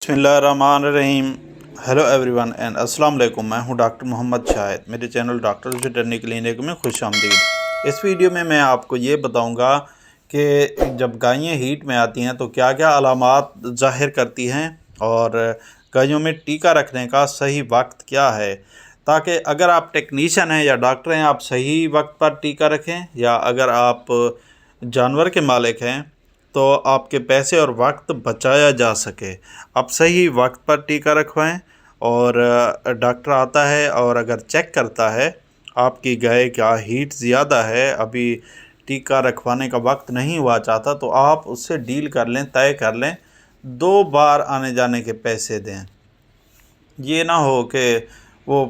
बिस्मिल्लाहिर्रहमानिर्रहीम। Hello everyone and अस्सलाम वालेकुम। मैं हूं डॉक्टर मोहम्मद शाहिद। मेरे चैनल डॉक्टर वेटरनरी क्लिनिक में खुश आमदीद। इस वीडियो में मैं आपको ये बताऊंगा कि जब गायें हीट में आती हैं तो क्या क्या अलामात ज़ाहिर करती हैं और गायों में टीका रखने का सही वक्त क्या है, ताकि अगर आप टेक्नीशियन हैं या डॉक्टर हैं आप सही वक्त पर टीका रखें, या अगर आप जानवर के मालिक हैं तो आपके पैसे और वक्त बचाया जा सके। आप सही वक्त पर टीका रखवाएं और डॉक्टर आता है और अगर चेक करता है आपकी गाय क्या हीट ज़्यादा है, अभी टीका रखवाने का वक्त नहीं हुआ चाहता, तो आप उससे डील कर लें, तय कर लें, 2 बार आने जाने के पैसे दें। ये ना हो कि वो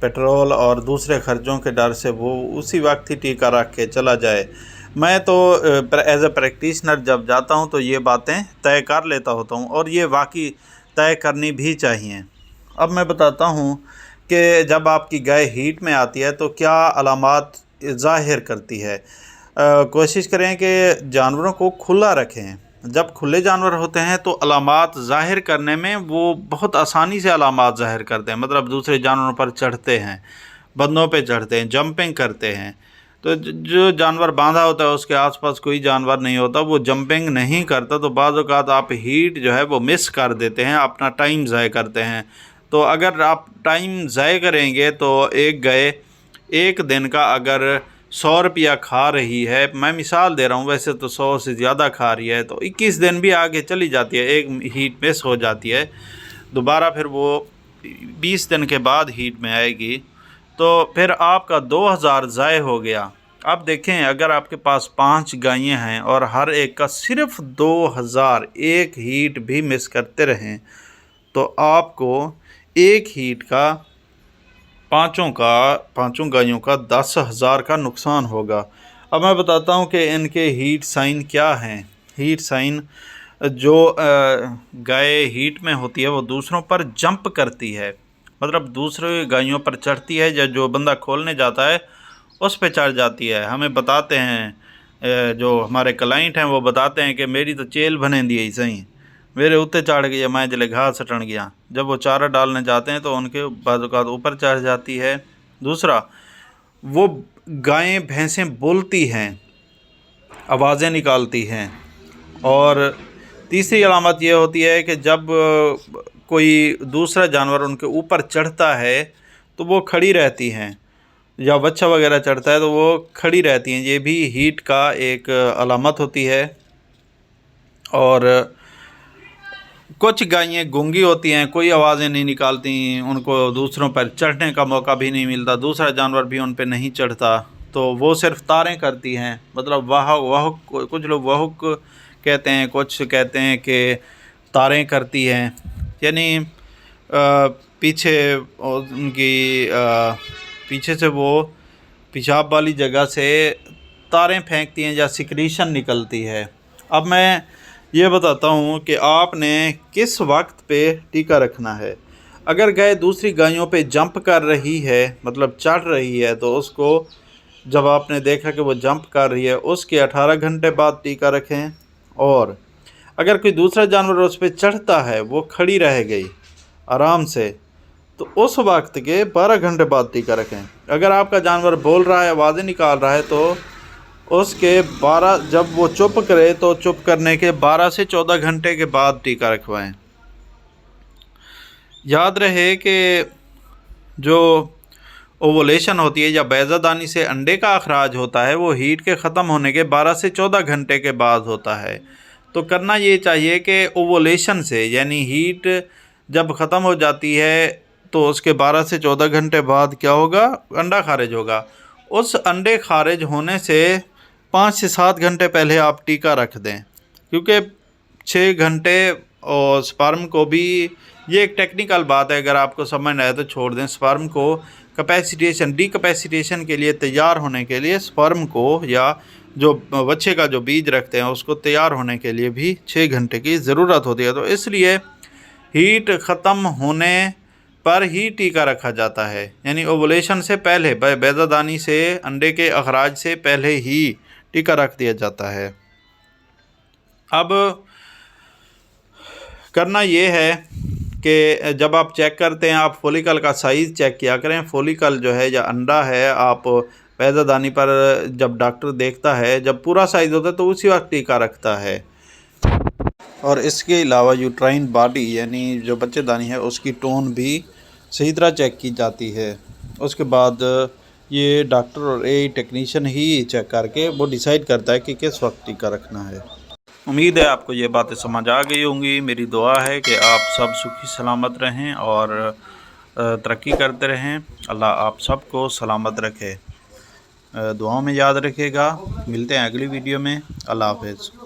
पेट्रोल और दूसरे ख़र्चों के डर से वो उसी वक्त ही टीका रख के चला जाए। मैं तो एज ए प्रैक्टिशनर जब जाता हूँ तो ये बातें तय कर लेता होता हूँ और ये वाकई तय करनी भी चाहिए। अब मैं बताता हूँ कि जब आपकी गाय हीट में आती है तो क्या अलामात ज़ाहिर करती है। कोशिश करें कि जानवरों को खुला रखें। जब खुले जानवर होते हैं तो अलामात ज़ाहिर करने में वो बहुत आसानी से अलामात ज़ाहिर करते हैं, मतलब दूसरे जानवरों पर चढ़ते हैं, बंदों पे चढ़ते हैं, जंपिंग करते हैं। तो जो जानवर बांधा होता है उसके आसपास कोई जानवर नहीं होता, वो जंपिंग नहीं करता, तो बाज़ औक़ात आप हीट जो है वो मिस कर देते हैं, अपना टाइम ज़ाय करते हैं। तो अगर आप टाइम ज़ाय करेंगे तो एक गाय एक दिन का अगर 100 रुपया खा रही है, मैं मिसाल दे रहा हूँ, वैसे तो 100 से ज़्यादा खा रही है, तो 21 दिन भी आगे चली जाती है, एक हीट मिस हो जाती है, दोबारा फिर वो 20 दिन के बाद हीट में आएगी, तो फिर आपका 2000 ज़ाय हो गया। अब देखें, अगर आपके पास 5 गायें हैं और हर एक का सिर्फ 2000, एक हीट भी मिस करते रहें तो आपको एक हीट का पाँचों गायों का 10,000 का नुकसान होगा। अब मैं बताता हूँ कि इनके हीट साइन क्या हैं। हीट साइन, जो गाय हीट में होती है वो दूसरों पर जंप करती है, मतलब दूसरे गायों पर चढ़ती है, या जो बंदा खोलने जाता है उस पे चढ़ जाती है। हमें बताते हैं जो हमारे क्लाइंट हैं वो बताते हैं कि मेरी तो चेल बने दी सही, मेरे उत्ते चढ़ गई, मैं जले घास सटन गया। जब वो चारा डालने जाते हैं तो उनके बाज़-औक़ात ऊपर चढ़ जाती है। दूसरा, वो गायें भैंसें बोलती हैं, आवाज़ें निकालती हैं। और तीसरी अलामत ये होती है कि जब कोई दूसरा जानवर उनके ऊपर चढ़ता है तो वो खड़ी रहती हैं, या बच्चा वगैरह चढ़ता है तो वो खड़ी रहती हैं। ये भी हीट का एक अलामत होती है। और कुछ गायें गूंगी होती हैं, कोई आवाज़ें नहीं निकालती, उनको दूसरों पर चढ़ने का मौका भी नहीं मिलता, दूसरा जानवर भी उन पर नहीं चढ़ता, तो वो सिर्फ तारें करती हैं, मतलब वाहुक, कुछ लोग वाहुक कहते हैं, कुछ कहते हैं कि तारें करती हैं, यानी पीछे उनकी पीछे से वो पेशाब वाली जगह से तारें फेंकती हैं या सिक्रीशन निकलती है। अब मैं ये बताता हूँ कि आपने किस वक्त पे टीका रखना है। अगर गाय दूसरी गायों पे जंप कर रही है, मतलब चढ़ रही है, तो उसको जब आपने देखा कि वो जंप कर रही है उसके 18 घंटे बाद टीका रखें। और अगर कोई दूसरा जानवर उस पर चढ़ता है, वो खड़ी रह गई आराम से, तो उस वक्त के 12 घंटे बाद टीका रखें। अगर आपका जानवर बोल रहा है, आवाज़ें निकाल रहा है, तो उसके 12, जब वो चुप करे तो चुप करने के 12 से 14 घंटे के बाद टीका रखवाएं। याद रहे कि जो ओवुलेशन होती है या बैज़ादानी से अंडे का अखराज होता है वो हीट के ख़त्म होने के 12 से 14 घंटे के बाद होता है। तो करना ये चाहिए कि ओवुलेशन से, यानी हीट जब ख़त्म हो जाती है तो उसके 12 से 14 घंटे बाद क्या होगा, अंडा खारिज होगा। उस अंडे खारिज होने से 5 से 7 घंटे पहले आप टीका रख दें, क्योंकि 6 घंटे और स्पर्म को भी, ये एक टेक्निकल बात है, अगर आपको समझ आए तो छोड़ दें। स्पर्म को डीकैपेसिटेशन के लिए तैयार होने के लिए स्पर्म को, या जो बच्चे का जो बीज रखते हैं उसको तैयार होने के लिए भी 6 घंटे की ज़रूरत होती है। तो इसलिए हीट ख़त्म होने पर ही टीका रखा जाता है, यानी ओवुलेशन से पहले, बैज़ादानी से अंडे के अखराज से पहले ही टीका रख दिया जाता है। अब करना ये है कि जब आप चेक करते हैं आप फॉलिकल का साइज़ चेक किया करें। फॉलिकल जो है या अंडा है, आप पैदादानी पर जब डॉक्टर देखता है, जब पूरा साइज़ होता है तो उसी वक्त टीका रखता है। और इसके अलावा यूट्राइन बॉडी यानी जो बच्चेदानी है उसकी टोन भी सही तरह चेक की जाती है। उसके बाद ये डॉक्टर और टेक्नीशियन ही चेक करके वो डिसाइड करता है कि किस वक्त टीका रखना है। उम्मीद है आपको ये बातें समझ आ गई होंगी। मेरी दुआ है कि आप सब सुखी सलामत रहें और तरक्की करते रहें। अल्लाह आप सबको सलामत रखे। दुआओं में याद रखिएगा। मिलते हैं अगली वीडियो में। अल्लाह हाफ़िज़।